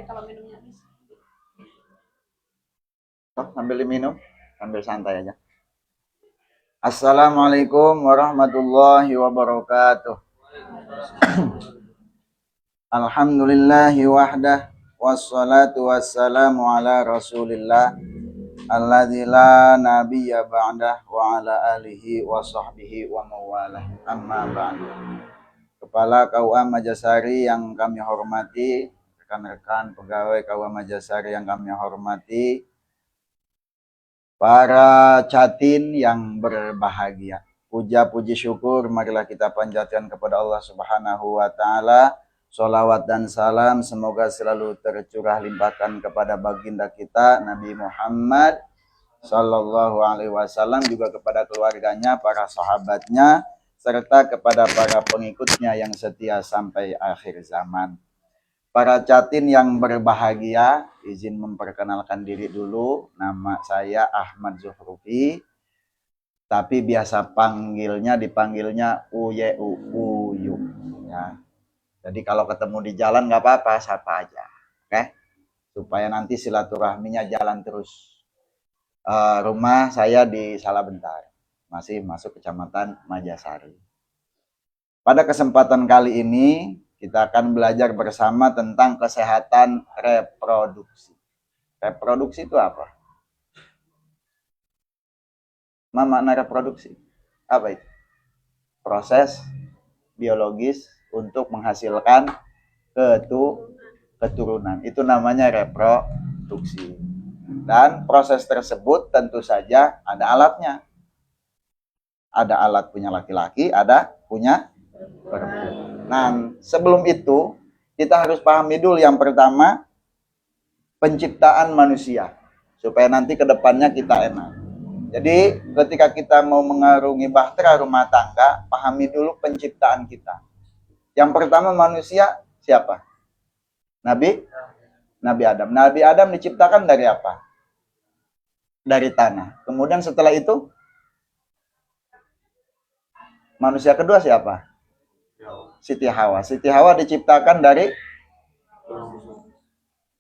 Kalau minumnya habis. Sambil diminum, sambil santai aja. Assalamualaikum warahmatullahi wabarakatuh. Alhamdulillahi wahdah, wassalatu wassalamu ala rasulillah alladzi la nabiyya ba'dah wa ala alihi wa sahbihi wa mawalah, amma ba'du. Kepala KUA Majasari yang kami hormati, rekan-rekan pegawai KUA Majasari yang kami hormati, para catin yang berbahagia, puja puji syukur marilah kita panjatkan kepada Allah Subhanahu wa taala. Sholawat dan salam semoga selalu tercurah limpahkan kepada baginda kita Nabi Muhammad Sallallahu Alaihi Wasallam, juga kepada keluarganya, para sahabatnya, serta kepada para pengikutnya yang setia sampai akhir zaman. Para catin yang berbahagia, izin memperkenalkan diri dulu. Nama saya Ahmad Zuhrufi, tapi biasa dipanggilnya Uye Uyu ya. Jadi kalau ketemu di jalan nggak apa-apa, sapa aja, oke? Supaya nanti silaturahminya jalan terus. Rumah saya di Salabentar, masih masuk Kecamatan Majasari. Pada kesempatan kali ini kita akan belajar bersama tentang kesehatan reproduksi. Reproduksi itu apa? Makna reproduksi apa itu? Proses biologis untuk menghasilkan keturunan. Itu namanya reproduksi. Dan proses tersebut tentu saja ada alatnya. Ada alat punya laki-laki, ada punya perempuan. Nah, sebelum itu kita harus pahami dulu yang pertama, penciptaan manusia, supaya nanti ke depannya kita enak. Jadi ketika kita mau mengarungi bahtera rumah tangga, pahami dulu penciptaan kita. Yang pertama manusia siapa? Nabi Adam. Nabi Adam diciptakan dari apa? Dari tanah. Kemudian setelah itu manusia kedua siapa? Siti Hawa. Siti Hawa diciptakan dari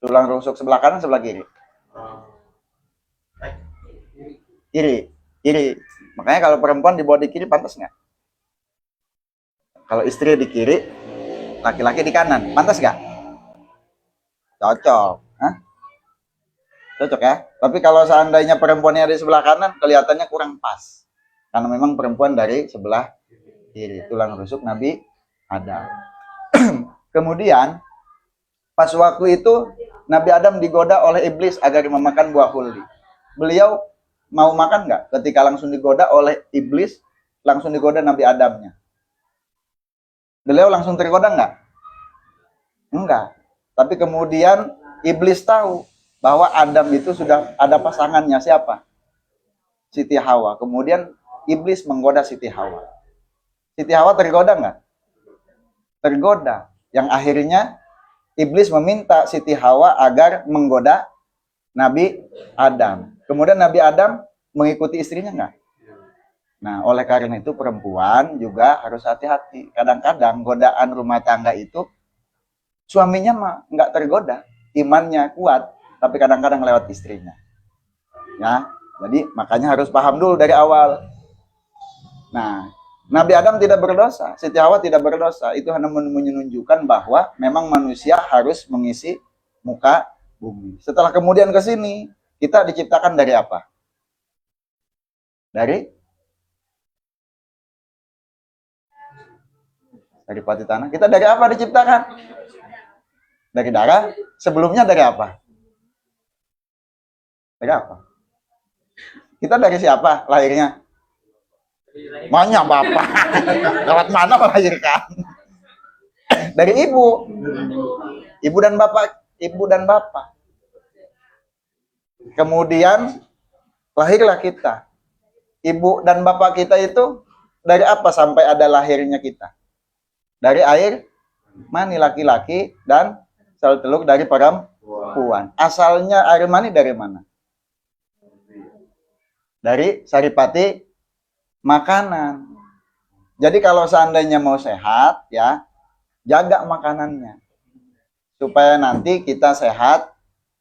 tulang rusuk sebelah kanan sebelah kiri. Kiri. Makanya kalau perempuan dibawa di kiri pantas nggak? Kalau istri di kiri, laki-laki di kanan, pantas nggak? Cocok. Hah? Cocok ya? Tapi kalau seandainya perempuannya di sebelah kanan, kelihatannya kurang pas. Karena memang perempuan dari sebelah kiri, tulang rusuk Nabi Adam. Kemudian, pas waktu itu, Nabi Adam digoda oleh iblis agar memakan buah huldi. Beliau mau makan nggak? Ketika langsung digoda oleh iblis, langsung digoda Nabi Adamnya. Beliau langsung tergoda nggak? Enggak. Tapi kemudian iblis tahu bahwa Adam itu sudah ada pasangannya, siapa? Siti Hawa. Kemudian iblis menggoda Siti Hawa. Siti Hawa tergoda nggak? Tergoda. Yang akhirnya iblis meminta Siti Hawa agar menggoda Nabi Adam. Kemudian Nabi Adam mengikuti istrinya nggak? Nah, oleh karena itu perempuan juga harus hati-hati. Kadang-kadang godaan rumah tangga itu suaminya mah nggak tergoda, imannya kuat, tapi kadang-kadang lewat istrinya. Ya, jadi makanya harus paham dulu dari awal. Nah, Nabi Adam tidak berdosa, Siti Hawa tidak berdosa. Itu hanya menunjukkan bahwa memang manusia harus mengisi muka bumi. Setelah kemudian ke sini, kita diciptakan dari apa? Dari pati tanah. Kita dari apa diciptakan? Dari darah. Sebelumnya dari apa? Dari apa? Kita dari siapa lahirnya? Banyak bapak. Lewat mana melahirkan? Dari ibu. Ibu dan bapak. Kemudian lahirlah kita. Ibu dan bapak kita itu dari apa sampai ada lahirnya kita? Dari air mani laki-laki dan sel telur dari perempuan. Asalnya air mani dari mana? Dari saripati makanan. Jadi kalau seandainya mau sehat, ya jaga makanannya supaya nanti kita sehat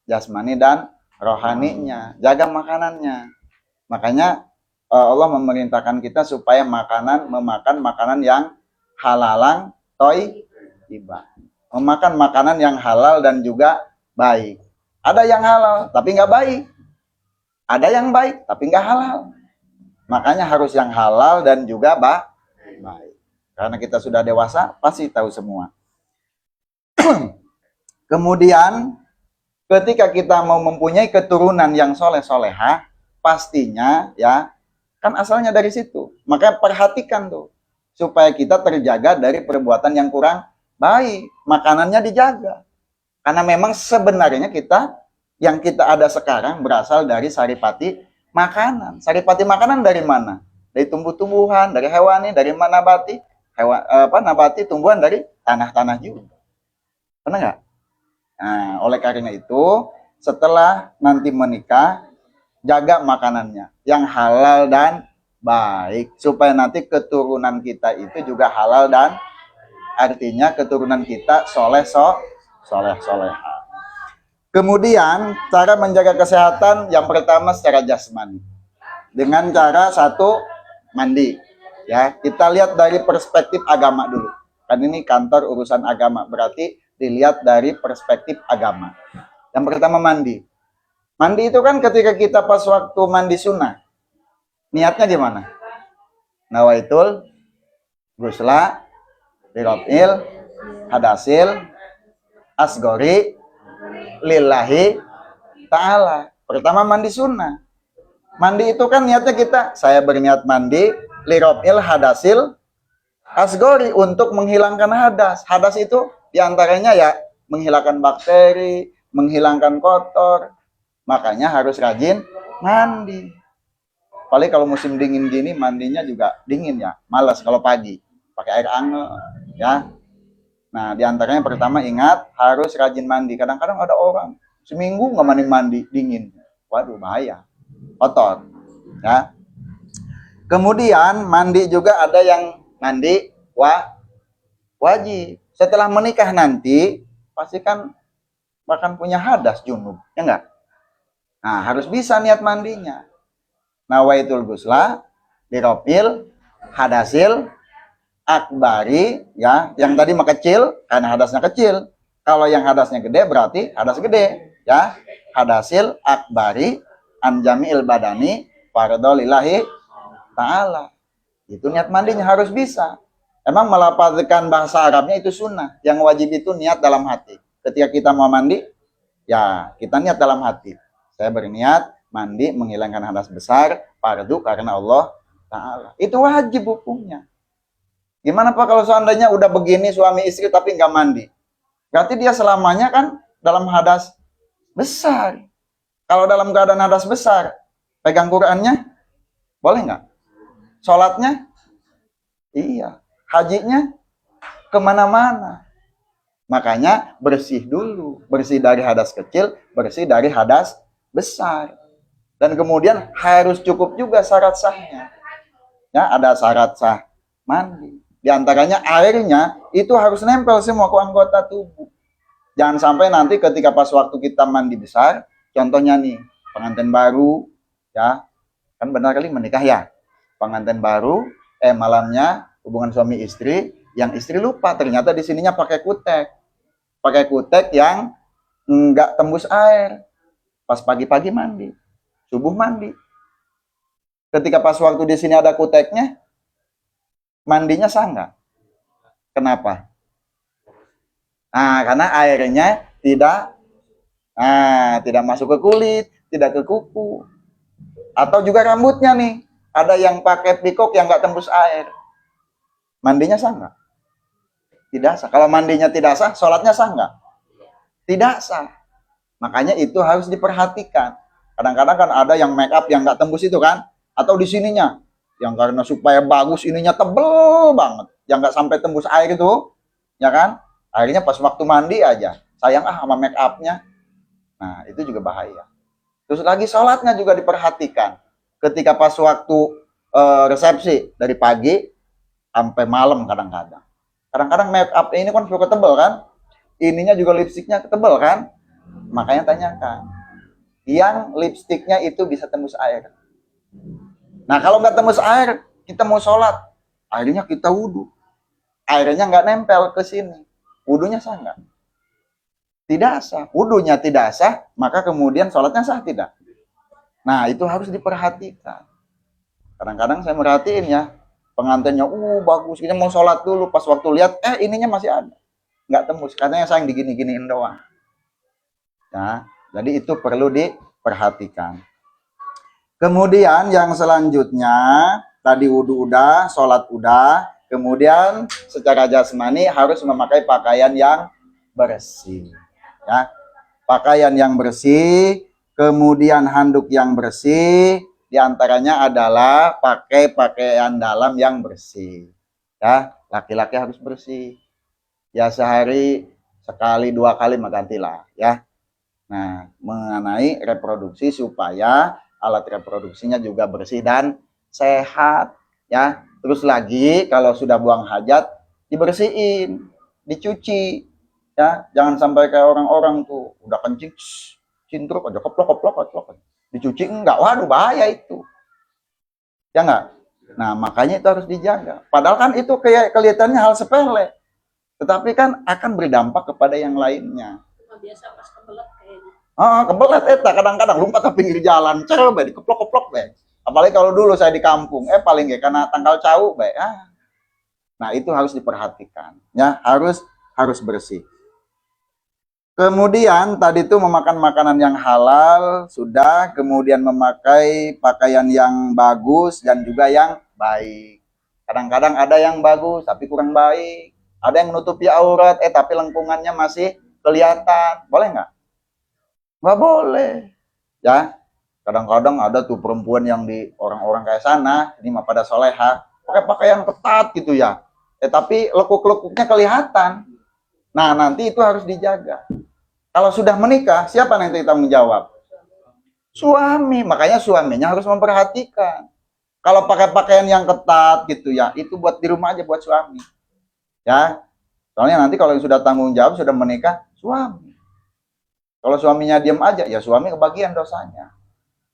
jasmani dan rohaninya. Jaga makanannya. Makanya Allah memerintahkan kita supaya memakan makanan yang halalang thayyibah. Memakan makanan yang halal dan juga baik. Ada yang halal tapi nggak baik. Ada yang baik tapi nggak halal. Makanya harus yang halal dan juga baik. Karena kita sudah dewasa, pasti tahu semua. Kemudian, ketika kita mau mempunyai keturunan yang soleh-soleha, pastinya ya, kan asalnya dari situ. Maka perhatikan tuh, supaya kita terjaga dari perbuatan yang kurang baik. Makanannya dijaga. Karena memang sebenarnya yang kita ada sekarang berasal dari saripati makanan. Saripati makanan dari mana? Dari tumbuh-tumbuhan, dari hewani, dari nabati. Nabati tumbuhan dari tanah-tanah juga. Benar nggak? Nah, oleh karena itu, setelah nanti menikah, jaga makanannya yang halal dan baik, supaya nanti keturunan kita itu juga halal dan artinya keturunan kita soleh-soleha. Kemudian, cara menjaga kesehatan yang pertama secara jasmani. Dengan cara satu, mandi. Ya, kita lihat dari perspektif agama dulu. Kan ini kantor urusan agama, berarti dilihat dari perspektif agama. Yang pertama mandi. Mandi itu kan ketika kita pas waktu mandi sunnah. Niatnya gimana? Nawaitul gusla lirofil hadasil asgori lillahi ta'ala. Pertama mandi sunnah. Mandi itu kan niatnya saya berniat mandi lirofil hadasil asgori, untuk menghilangkan hadas. Hadas itu diantaranya ya menghilangkan bakteri, menghilangkan kotor. Makanya harus rajin mandi. Paling kalau musim dingin gini mandinya juga dingin ya, malas kalau pagi pakai air anget ya. Nah, diantaranya pertama ingat harus rajin mandi. Kadang-kadang ada orang seminggu nggak mandi dingin, waduh bahaya, kotor ya. Kemudian mandi juga ada yang mandi wajib. Setelah menikah nanti pasti kan bahkan punya hadas junub, ya enggak? Nah, harus bisa niat mandinya. Nawaitul gusla dirofil hadasil akbari, ya, yang tadi mah kecil karena hadasnya kecil. Kalau yang hadasnya gede berarti hadas gede, ya. Hadasil akbari anjamiil badani fardholillahi ta'ala. Itu niat mandinya harus bisa. Emang melafazkan bahasa Arabnya itu sunnah. Yang wajib itu niat dalam hati. Ketika kita mau mandi, ya kita niat dalam hati. Saya berniat mandi menghilangkan hadas besar, fardu karena Allah Ta'ala. Itu wajib hukumnya. Gimana Pak kalau seandainya udah begini suami istri tapi nggak mandi? Berarti dia selamanya kan dalam hadas besar. Kalau dalam keadaan hadas besar, pegang Qur'annya, boleh nggak? Sholatnya? Iya. Hajinya? Kemana-mana. Makanya bersih dulu. Bersih dari hadas kecil, bersih dari hadas besar. Dan kemudian harus cukup juga syarat sahnya. Ya, ada syarat sah mandi. Di antaranya airnya itu harus nempel semua ke anggota tubuh. Jangan sampai nanti ketika pas waktu kita mandi besar, contohnya nih, pengantin baru, ya, kan benar kali menikah ya. Pengantin baru, malamnya hubungan suami istri, yang istri lupa ternyata di sininya pakai kutek yang enggak tembus air. Pas pagi-pagi mandi, subuh mandi. Ketika pas waktu di sini ada kuteknya, mandinya sah nggak? Kenapa? Nah, karena airnya tidak masuk ke kulit, tidak ke kuku. Atau juga rambutnya nih, ada yang pakai pikok yang nggak tembus air. Mandinya sah nggak? Tidak sah. Kalau mandinya tidak sah, sholatnya sah nggak? Tidak sah. Makanya itu harus diperhatikan. Kadang-kadang kan ada yang make up yang nggak tembus itu kan, atau di sininya, yang karena supaya bagus ininya tebel banget, yang nggak sampai tembus air itu, ya kan? Akhirnya pas waktu mandi aja, sayang sama make upnya. Nah, itu juga bahaya. Terus lagi sholatnya juga diperhatikan. Ketika pas waktu resepsi dari pagi sampai malam kadang-kadang. Kadang-kadang make up ini kan suka tebel kan? ininya juga lipstiknya tebal kan? Makanya tanyakan. Yang lipstiknya itu bisa tembus air. Nah, kalau nggak tembus air, kita mau sholat, akhirnya kita wudhu. Airnya nggak nempel ke sini. Wudhunya sah nggak? Tidak sah. Wudhunya tidak sah, maka kemudian sholatnya sah tidak? Nah, itu harus diperhatikan. Kadang-kadang saya merhatiin ya, pengantinnya, bagus, kita mau sholat dulu, pas waktu lihat, ininya masih ada. Nggak tembus, katanya sayang digini-giniin doang. Nah, jadi itu perlu diperhatikan. Kemudian yang selanjutnya, tadi wudhu udah, sholat udah, kemudian secara jasmani harus memakai pakaian yang bersih. Ya, pakaian yang bersih, kemudian handuk yang bersih, diantaranya adalah pakai pakaian dalam yang bersih. Ya, laki-laki harus bersih. Ya sehari sekali 2 kali gantilah ya. Nah, mengenai reproduksi supaya alat reproduksinya juga bersih dan sehat ya. Terus lagi kalau sudah buang hajat dibersihin, dicuci ya. Jangan sampai kayak orang-orang tuh udah kencing cintruk aja keplok. Dicuci enggak, waduh bahaya itu. Ya enggak? Nah, makanya itu harus dijaga. Padahal kan itu kayak kelihatannya hal sepele. Tetapi kan akan berdampak kepada yang lainnya. Biasa pas kebelet kayaknya. Kebelet eta kadang-kadang lompat ke pinggir jalan, coba dikeplok-keplok be. Apalagi kalau dulu saya di kampung, paling nggak karena tanggal cau be. Nah, itu harus diperhatikan. Ya, harus bersih. Kemudian tadi itu memakan makanan yang halal, sudah, kemudian memakai pakaian yang bagus dan juga yang baik. Kadang-kadang ada yang bagus tapi kurang baik. Ada yang menutupi aurat, tapi lengkungannya masih kelihatan. Boleh nggak? Nggak boleh. Ya, kadang-kadang ada tuh perempuan yang di orang-orang kayak sana, ini mah pada soleha, pakai pakaian ketat gitu ya. Tapi lekuk-lekuknya kelihatan. Nah, nanti itu harus dijaga. Kalau sudah menikah, siapa nanti tanggung jawab? Suami. Makanya suaminya harus memperhatikan. Kalau pakai pakaian yang ketat gitu ya, itu buat di rumah aja buat suami. Ya. Soalnya nanti kalau yang sudah tanggung jawab, sudah menikah, suami. Kalau suaminya diam aja, ya suami kebagian dosanya.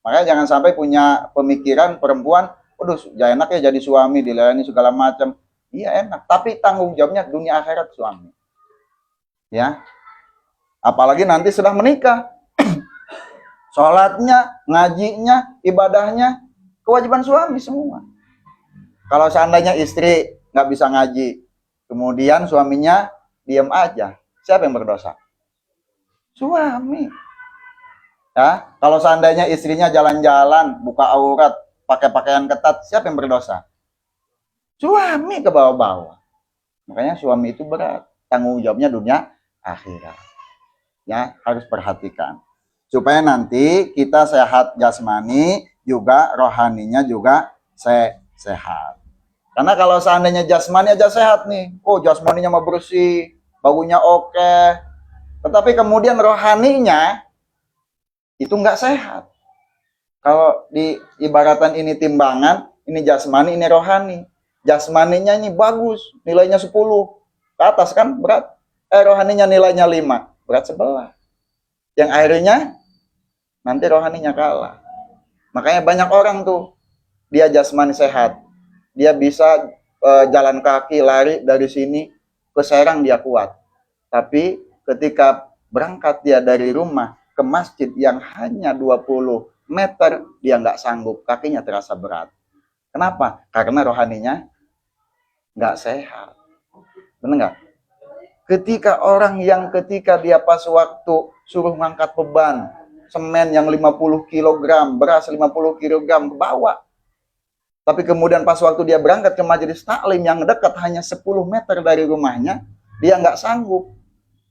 Makanya jangan sampai punya pemikiran perempuan, waduh, jangan enak ya jadi suami, dilayani segala macam. Iya enak, tapi tanggung jawabnya dunia akhirat suami. Ya. Apalagi nanti sudah menikah. Sholatnya, ngajinya, ibadahnya, kewajiban suami semua. Kalau seandainya istri nggak bisa ngaji, kemudian suaminya diam aja, siapa yang berdosa? Suami. Ya, kalau seandainya istrinya jalan-jalan, buka aurat, pakai pakaian ketat, siapa yang berdosa? Suami ke bawah-bawah. Makanya suami itu berat, tanggung jawabnya dunia akhirat. Ya, harus perhatikan. Supaya nanti kita sehat jasmani, juga rohaninya juga sehat. Karena kalau seandainya jasmani aja sehat nih, jasmaninya mau bersih, baunya oke, tetapi kemudian rohaninya itu nggak sehat. Kalau di ibaratan ini timbangan, ini jasmani, ini rohani. Jasmaninya ini bagus, nilainya 10 ke atas kan berat. Rohaninya nilainya 5, berat sebelah. Yang akhirnya nanti rohaninya kalah. Makanya banyak orang tuh, dia jasmani sehat, dia bisa jalan kaki, lari dari sini ke Serang dia kuat. Tapi ketika berangkat dia dari rumah ke masjid yang hanya 20 meter, dia nggak sanggup, kakinya terasa berat. Kenapa? Karena rohaninya nggak sehat. Benar nggak? Ketika orang yang ketika dia pas waktu suruh ngangkat beban, semen yang 50 kg, beras 50 kg ke bawah. Tapi kemudian pas waktu dia berangkat ke majelis taklim yang dekat hanya 10 meter dari rumahnya, dia nggak sanggup.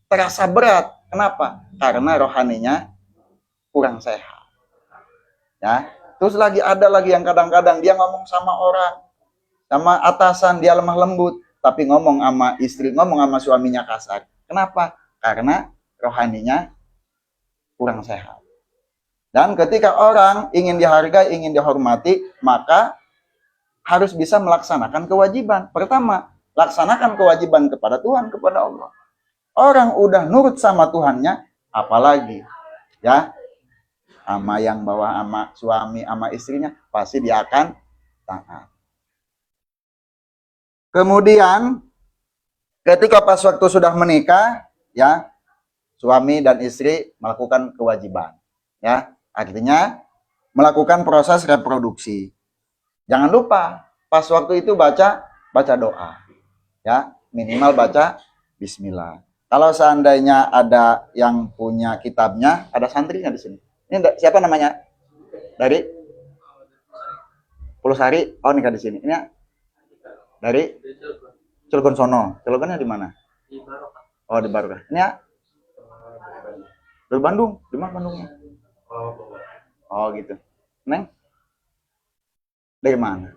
Terasa berat. Kenapa? Karena rohaninya kurang sehat. Ya. Terus ada lagi yang kadang-kadang dia ngomong sama orang, sama atasan, dia lemah lembut, tapi ngomong sama istri, ngomong sama suaminya kasar. Kenapa? Karena rohaninya kurang sehat. Dan ketika orang ingin dihargai, ingin dihormati, maka harus bisa melaksanakan kewajiban. Pertama, laksanakan kewajiban kepada Tuhan, kepada Allah. Orang udah nurut sama Tuhannya, apalagi ya sama yang bawah, sama suami, sama istrinya, pasti dia akan taat. Kemudian ketika pas waktu sudah menikah, ya suami dan istri melakukan kewajiban, ya artinya melakukan proses reproduksi. Jangan lupa pas waktu itu baca doa, ya minimal baca Bismillah. Kalau seandainya ada yang punya kitabnya, ada santrinya di sini. Ini siapa namanya? Dari Pulusari. Oh, nikah di sini. Ini ya? Dari Cilegon sono. Cilegonnya di mana? Di Barokah. Oh, di Barokah. Ini ya? Dari Bandung. Di mana Bandungnya? Oh, gitu. Neng? Dari mana?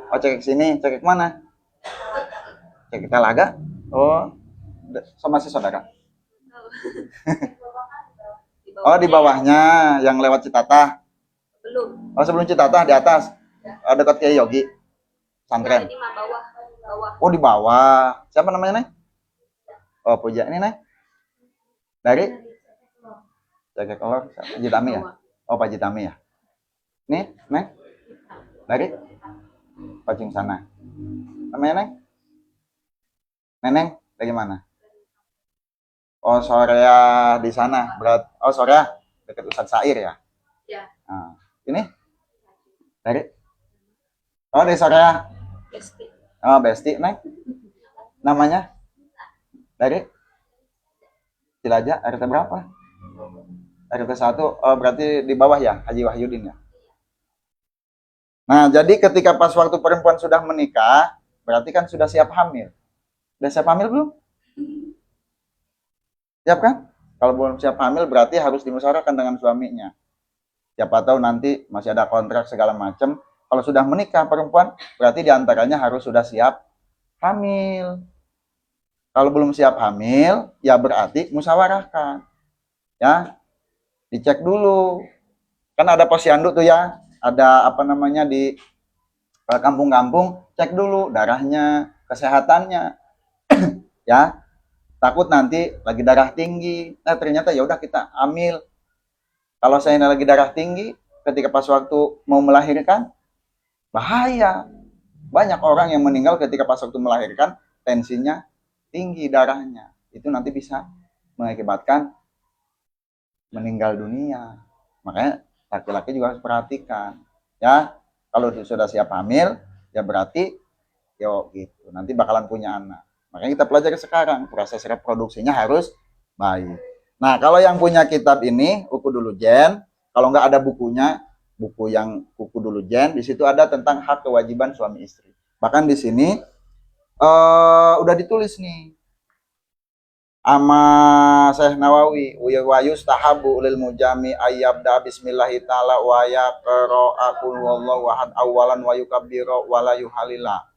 Oh, cek ke sini. Cek ke mana? Cek ke Talaga? Oh, sama si saudara. Oh, di bawahnya yang lewat Citatah. Belum. Oh, sebelum Citatah di atas. Oh, dekat Kiai Yogi. Santren. Ini mah bawah. Oh, di bawah. Siapa namanya, Neng? Oh, Puja. Ini, Neng? Dari Cekek Olor, Jitami ya? Oh, Pak Jitami ya? Nih, Neng? Dari Pacing sana. Namanya, Neng? Neneng, dari mana? Oh, Sorea di sana. Oh, Sorea dekat Ustadz Sair ya? Ya. Nah, ini? Dari? Oh, dari Sorea. Besti. Oh, Besti, Neng? Namanya? Dari? Cilajah, RT berapa? RT 1. Oh, berarti di bawah ya, Haji Wahyudin ya? Nah, jadi ketika pas waktu perempuan sudah menikah, berarti kan sudah siap hamil. Udah siap hamil belum? Siap kan? Kalau belum siap hamil berarti harus dimusyawarahkan dengan suaminya. Siapa tahu nanti masih ada kontrak segala macam. Kalau sudah menikah perempuan, berarti diantaranya harus sudah siap hamil. Kalau belum siap hamil, ya berarti musyawarahkan. Ya, dicek dulu. Kan ada posyandu tuh ya, ada apa namanya di kampung-kampung, cek dulu darahnya, kesehatannya. Ya, takut nanti lagi darah tinggi. Nah, ternyata ya udah kita hamil. Kalau saya lagi darah tinggi, ketika pas waktu mau melahirkan, bahaya. Banyak orang yang meninggal ketika pas waktu melahirkan, tensinya tinggi darahnya. Itu nanti bisa mengakibatkan meninggal dunia. Makanya laki-laki juga harus perhatikan. Ya, kalau sudah siap hamil, ya berarti yo gitu. Nanti bakalan punya anak. Makanya kita pelajari sekarang, proses reproduksinya harus baik. Nah, kalau yang punya kitab ini, Kuku Dulu Jen, kalau nggak ada bukunya, buku yang Kuku Dulu Jen, di situ ada tentang hak kewajiban suami istri. Bahkan di sini udah ditulis nih ama Syekh Nawawi, wa yustahabu lil mujami ayyabda bismillahi taala wa yaqra qul huwallahu ahad awalan wa yukabbiru wa la yuhalila.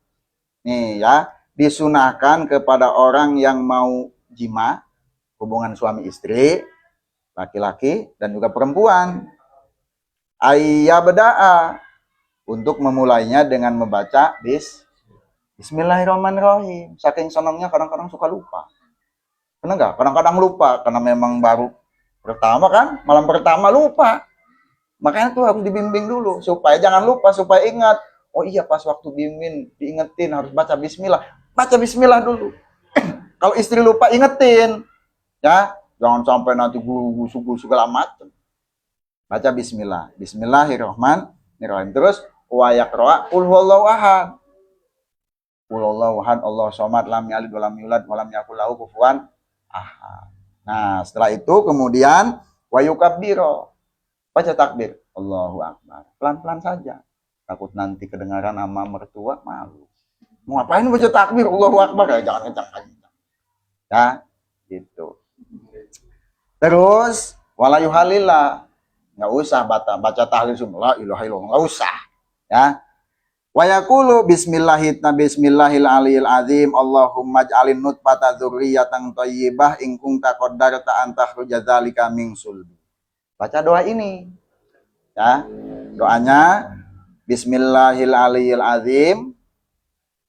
Nih ya, disunahkan kepada orang yang mau jima, hubungan suami istri, laki-laki dan juga perempuan, ayyabda'a, untuk memulainya dengan membaca Bismillahirrahmanirrahim. Saking senangnya kadang-kadang suka lupa. Karena enggak? Kadang-kadang lupa karena memang baru pertama kan, malam pertama lupa. Makanya tuh harus dibimbing dulu supaya jangan lupa, supaya ingat. Oh iya, pas waktu bimbing diingetin harus baca bismillah. Baca bismillah dulu. Kalau istri lupa ingetin. Ya, jangan sampai nanti gusu-gusu segala macam. Baca bismillah. Bismillahirrahmanirrahim. Terus wa yaqra qul huwallahu ahad. Qul huwallahu ahad, Allahu somad, lam yalid wa lam yulad wa lam yakul lahu kufuwan ahad. Nah, setelah itu kemudian wa yukabbiru. Baca takbir. Allahu akbar. Pelan-pelan saja. Takut nanti kedengaran sama mertua, malu. Mau ngapain baca takbir? Allahu akbar. Ya, jangan kencang-kencang. Ya, gitu. Terus wala yuhalillah. Enggak usah baca tahlil semua. La ilaha illallah. Enggak usah. Ya. Wa yaqulu bismillahil aliyil azim Allahumma ij'alin nutfata dzurriyyatan thayyibah in kunta qaddarta an takhruja dzalika min sulbi. Baca doa ini. Ya. Doanya Bismillahil aliyil azim,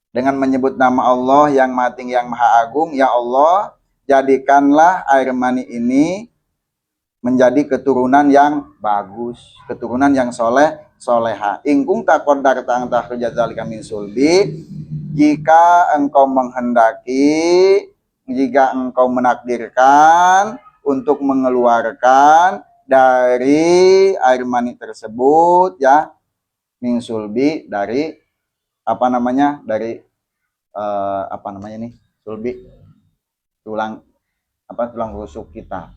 dengan menyebut nama Allah yang maha tinggi yang maha agung. Ya Allah, jadikanlah air mani ini menjadi keturunan yang bagus, keturunan yang soleha. Ingkung takon dartang takhrijadzalika min sulbi, jika engkau menghendaki, jika engkau menakdirkan untuk mengeluarkan dari air mani tersebut, ya, min sulbi, dari apa namanya, dari apa namanya nih, sulbi, tulang rusuk kita.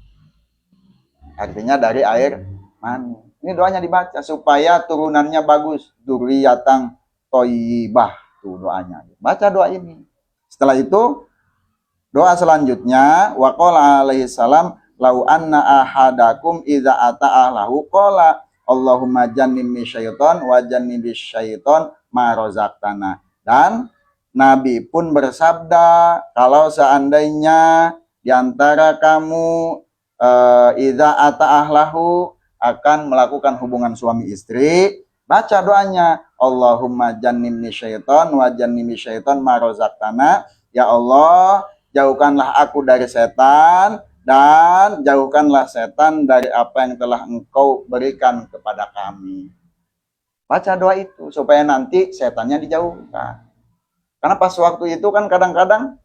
Artinya dari air mani. Ini doanya dibaca supaya turunannya bagus, dzurriyyatan thayyibah, tuh doanya. Baca doa ini. Setelah itu doa selanjutnya, wa qala alaihi salam, lau anna ahadakum idza ata'alahu qala Allahumma jannibni syaiton wa jannibis syaiton ma razaqtana. Dan Nabi pun bersabda, kalau seandainya di antara kamu idza ata'ahlahu akan melakukan hubungan suami istri, baca doanya, Allahumma jannibni syaiton wa jannibis syaiton ma razaqtana. Ya Allah, jauhkanlah aku dari setan dan jauhkanlah setan dari apa yang telah engkau berikan kepada kami. Baca doa itu supaya nanti setannya dijauhkan. Karena pas waktu itu kan kadang-kadang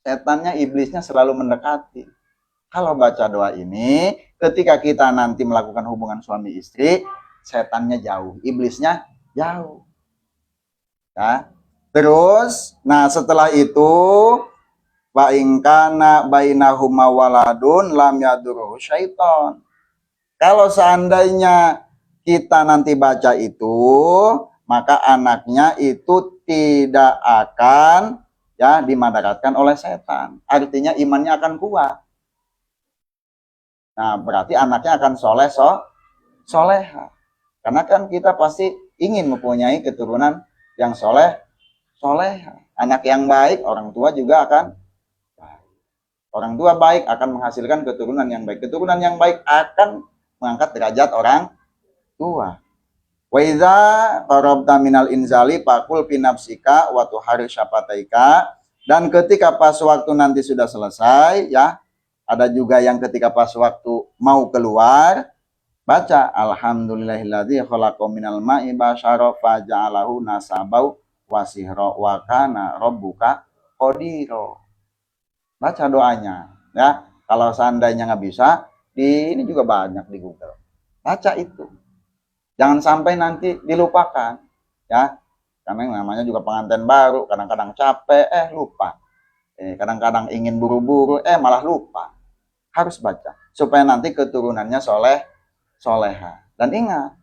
setannya, iblisnya selalu mendekati. Kalau baca doa ini, ketika kita nanti melakukan hubungan suami istri, setannya jauh, iblisnya jauh. Ya. Terus, nah setelah itu, wa ingkana bainahuma waladun lam yadurruhu syaiton. Kalau seandainya kita nanti baca itu, maka anaknya itu tidak akan, ya, dimadaratkan oleh setan. Artinya imannya akan kuat. Nah, berarti anaknya akan soleha. Karena kan kita pasti ingin mempunyai keturunan yang soleha. Anak yang baik, orang tua juga akan baik. Orang tua baik akan menghasilkan keturunan yang baik. Keturunan yang baik akan mengangkat derajat orang tua. Wa idza qarabta minal inzali faqul fi nafsika wa tuhari syafataika. Dan ketika pas waktu nanti sudah selesai, ya, ada juga yang ketika pas waktu mau keluar, baca alhamdulillahilladzi khalaqa minal ma'i basyara faja'alahu nasabau wa sihra wa kana rabbuka qadira. Baca doanya, ya. Kalau seandainya nggak bisa, ini juga banyak di Google. Baca itu. Jangan sampai nanti dilupakan, ya. Karena yang namanya juga pengantin baru, kadang-kadang capek, lupa. Kadang-kadang ingin buru-buru, malah lupa. Harus baca supaya nanti keturunannya soleha. Dan ingat,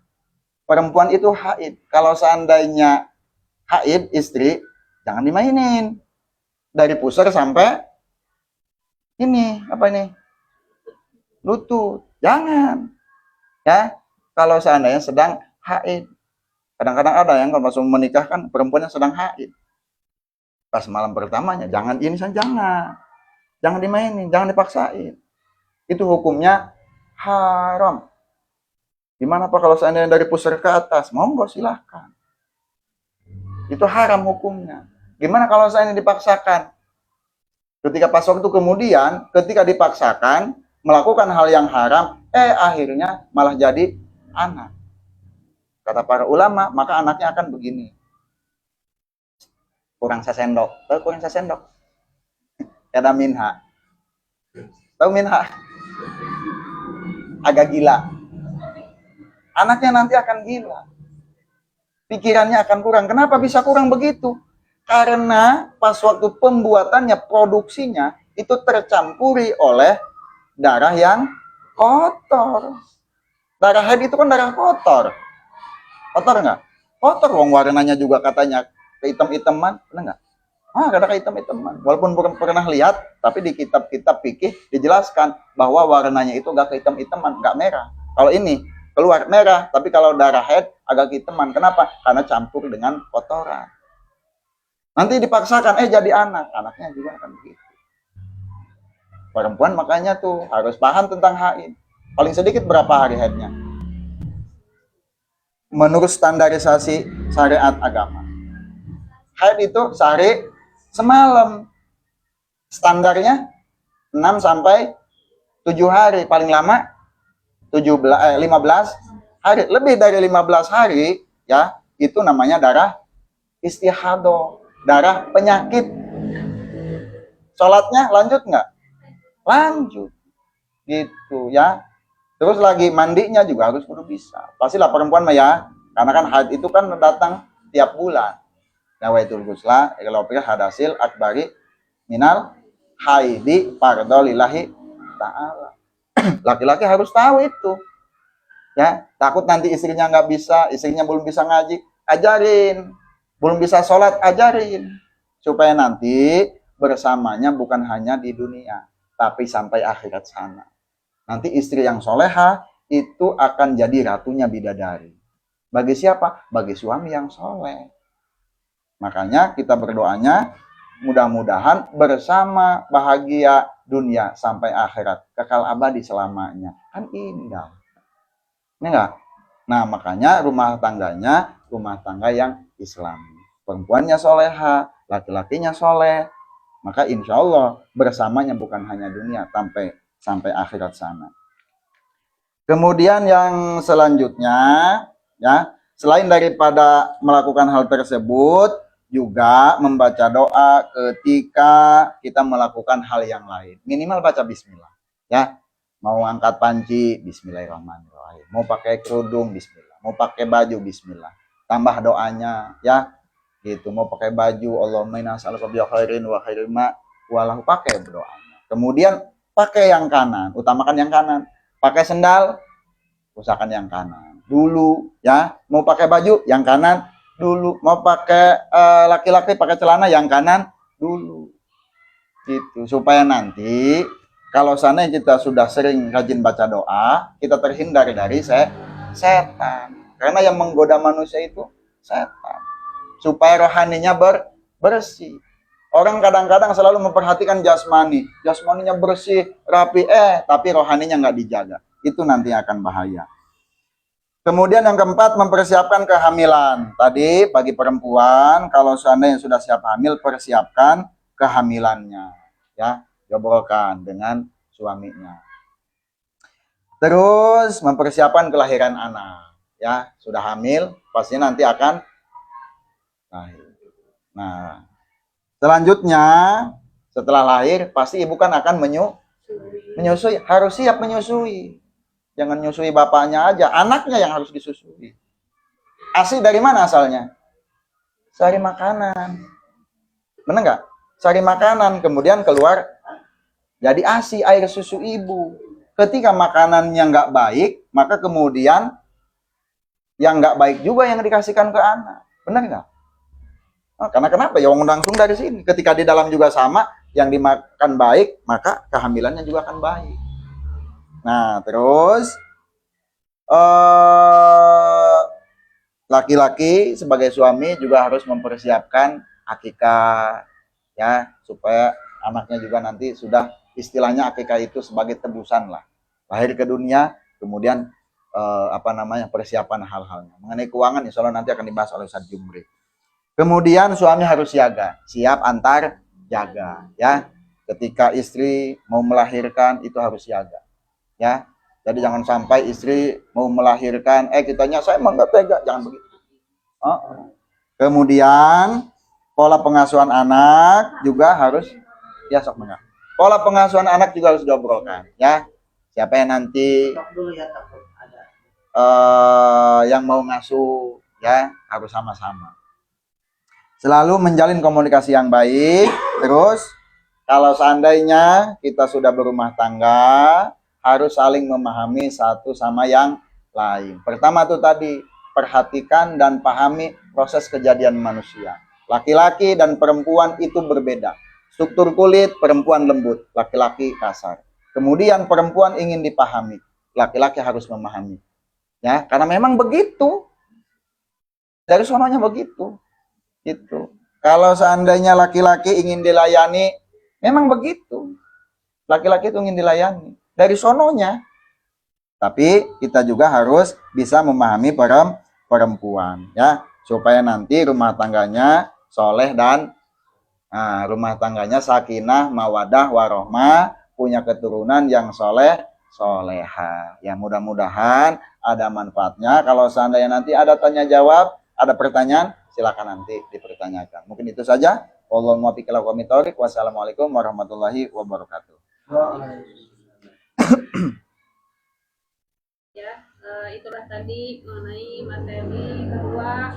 perempuan itu haid. Kalau seandainya haid istri, jangan dimainin. Dari pusar sampai ini, apa ini? Lutut. Jangan. Ya, kalau seandainya sedang haid. Kadang-kadang ada yang kalau masuk menikah kan perempuannya sedang haid. Pas malam pertamanya, jangan ini, jangan. Jangan dimainin, jangan dipaksain. Itu hukumnya haram. Gimana Pak kalau seandainya dari pusar ke atas? Monggo silahkan. Itu haram hukumnya. Gimana kalau seandainya dipaksakan? Ketika pas waktu kemudian, ketika dipaksakan melakukan hal yang haram, akhirnya malah jadi anak. Kata para ulama, maka anaknya akan begini. Kurang sesendok. Tahu kurang sesendok? Ada minha. Tahu minha? Agak gila. Anaknya nanti akan gila. Pikirannya akan kurang. Kenapa bisa kurang begitu? Karena pas waktu pembuatannya, produksinya, itu tercampuri oleh darah yang kotor. Darah haid itu kan darah kotor. Kotor nggak? Kotor, wong warnanya juga katanya kehitam-hitaman. Benar nggak? Kadang kehitam-hitaman. Walaupun belum pernah lihat, tapi di kitab-kitab fikih dijelaskan bahwa warnanya itu gak kehitam-hitaman, gak merah. Kalau ini keluar merah, tapi kalau darah haid agak kehitaman. Kenapa? Karena campur dengan kotoran. Nanti dipaksakan, jadi anak. Anaknya juga akan begitu. Perempuan makanya tuh harus paham tentang haid. Paling sedikit berapa hari haidnya? Menurut standarisasi syariat agama. Haid itu sehari semalam. Standarnya 6 sampai 7 hari, paling lama 15 hari. Lebih dari 15 hari ya, itu namanya darah istihadah, darah penyakit. Sholatnya lanjut nggak? Lanjut. Gitu ya. Terus lagi mandinya juga harus kudu bisa. Pastilah perempuan mah ya, karena kan haid itu kan datang tiap bulan. Nawaitul ghusla ila hadasil akbari minal haidi fardhu lillahi ta'ala. Laki-laki harus tahu itu. Ya, takut nanti istrinya nggak bisa, istrinya belum bisa ngaji, ajarin. Belum bisa sholat, ajarin. Supaya nanti bersamanya bukan hanya di dunia, tapi sampai akhirat sana. Nanti istri yang soleha itu akan jadi ratunya bidadari. Bagi siapa? Bagi suami yang soleh. Makanya kita berdoanya, mudah-mudahan bersama bahagia dunia sampai akhirat, kekal abadi selamanya. Kan indah. Ini enggak? Nah, makanya rumah tangganya rumah tangga yang Islami. Perempuannya soleha, laki-lakinya soleh. Maka insya Allah bersamanya bukan hanya dunia sampai akhirat sana. Kemudian yang selanjutnya, ya, selain daripada melakukan hal tersebut, juga membaca doa ketika kita melakukan hal yang lain. Minimal baca bismillah, ya. Mau angkat panci, bismillahirrahmanirrahim. Mau pakai kerudung, bismillah. Mau pakai baju, bismillah. Tambah doanya, ya. Gitu. Mau pakai baju, Allahumma inna nas'aluka bi khairin wa khairin ma walahu, pakai doanya. Kemudian pakai yang kanan, utamakan yang kanan. Pakai sendal, usahakan yang kanan dulu, ya. Mau pakai baju yang kanan dulu. Mau pakai laki-laki pakai celana yang kanan dulu. Gitu. Supaya nanti kalau sana kita sudah sering rajin baca doa, kita terhindar dari setan. Karena yang menggoda manusia itu setan. Supaya rohaninya bersih. Orang kadang-kadang selalu memperhatikan jasmani. Jasmaninya bersih, rapi, tapi rohaninya nggak dijaga. Itu nanti akan bahaya. Kemudian yang keempat, mempersiapkan kehamilan. Tadi bagi perempuan, kalau seandainya sudah siap hamil, persiapkan kehamilannya. Ya, jobrolkan dengan suaminya. Terus mempersiapkan kelahiran anak. Ya, sudah hamil, pasti nanti akan lahir. Nah, selanjutnya setelah lahir pasti ibu kan akan menyusui, harus siap menyusui. Jangan nyusui bapaknya aja, anaknya yang harus disusui. ASI dari mana asalnya? Sari makanan. Benar nggak? Sari makanan, kemudian keluar jadi ASI, air susu ibu. Ketika makanannya nggak baik, maka kemudian yang nggak baik juga yang dikasihkan ke anak. Benar nggak? Nah, karena kenapa? Ya langsung dari sini. Ketika di dalam juga sama, yang dimakan baik, maka kehamilannya juga akan baik. Nah, terus laki-laki sebagai suami juga harus mempersiapkan akikah, ya, supaya anaknya juga nanti sudah istilahnya akikah itu sebagai tebusan lah. Lahir ke dunia, kemudian persiapan hal-halnya. Mengenai keuangan, insya Allah nanti akan dibahas oleh Ustaz Jumri. Kemudian suami harus siaga, siap antar jaga, ya. Ketika istri mau melahirkan itu harus siaga, ya. Jadi jangan sampai istri mau melahirkan, kitanya saya emang nggak tega, jangan begitu. Kemudian pola pengasuhan anak juga harus, ya sok mengat. Pola pengasuhan anak juga harus diobrolkan, ya. Siapa yang nanti yang mau ngasuh, ya, harus sama-sama. Selalu menjalin komunikasi yang baik. Terus kalau seandainya kita sudah berumah tangga, harus saling memahami satu sama yang lain. Pertama tuh tadi, perhatikan dan pahami proses kejadian manusia. Laki-laki dan perempuan itu berbeda. Struktur kulit, perempuan lembut, laki-laki kasar. Kemudian perempuan ingin dipahami, laki-laki harus memahami. Ya, karena memang begitu. Dari sononya begitu. Itu. Kalau seandainya laki-laki ingin dilayani, memang begitu. Laki-laki itu ingin dilayani dari sononya. Tapi kita juga harus bisa memahami perempuan, ya, supaya nanti rumah tangganya soleh dan rumah tangganya sakinah, mawadah, warohmah, punya keturunan yang soleh soleha. Ya mudah-mudahan ada manfaatnya. Kalau seandainya nanti ada tanya jawab, ada pertanyaan, silakan nanti dipertanyakan. Mungkin itu saja. Wallahul muwaffiq ila aqwamit thoriq. Wassalamualaikum warahmatullahi wabarakatuh. Ya, itulah tadi mengenai materi kedua